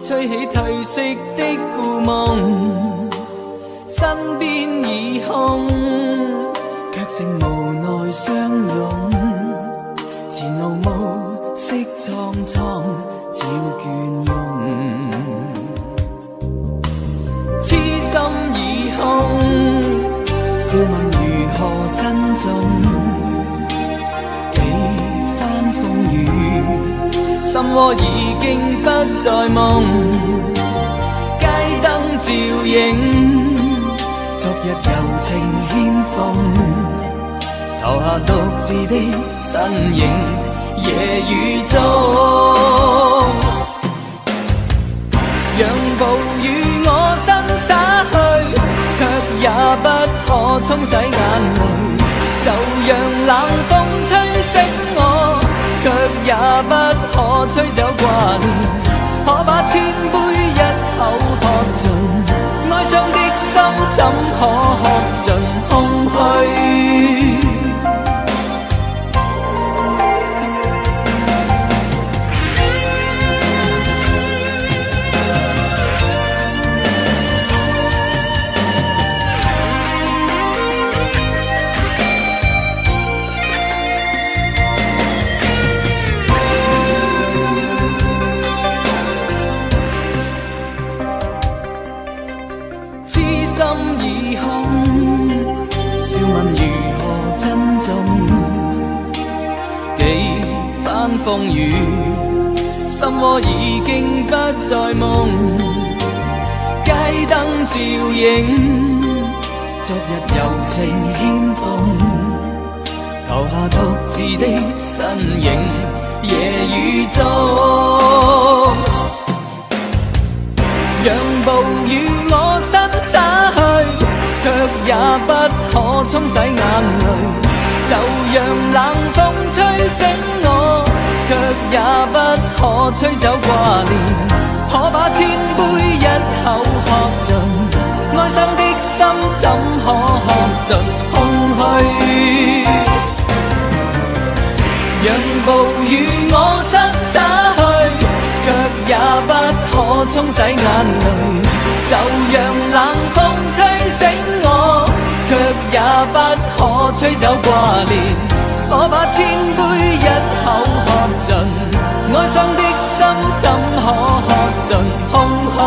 吹起褪色的故夢，身邊已空，卻剩無奈相擁。前路暮色蒼蒼，照倦容。痴心已空，笑問如何珍重？幾番風雨。心窩已經不再夢，街燈照映，昨日柔情欠奉，投下獨自的身影，夜雨中，讓暴雨我身灑去，卻也不可沖洗眼淚，就讓冷風吹醒我，卻也不可吹走掛念，可把千杯一口喝盡，哀傷的心怎可喝盡空虛？風雨，心窩已經不再夢，街燈照映，昨日柔情欠奉，投下獨自的身影，夜雨中，讓暴雨我身灑去，卻也不可沖洗眼淚，就讓冷風吹醒我，卻也不可吹走掛念，可把千杯一口喝盡，哀傷的心怎可喝盡空虛？讓暴雨我身灑去，卻也不可沖洗眼淚，就讓冷風吹醒我，卻也不可吹走掛念，可把千杯一口喝盡，哀傷的心怎可喝盡空虛？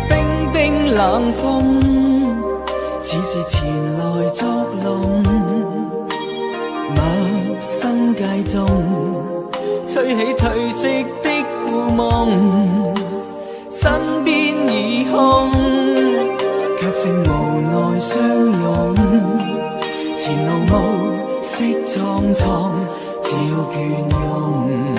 冰冰冷風，似是前來作弄，陌生街中，吹起褪色的故夢，身邊已空，卻剩無奈相擁，前路暮色蒼蒼，照倦容。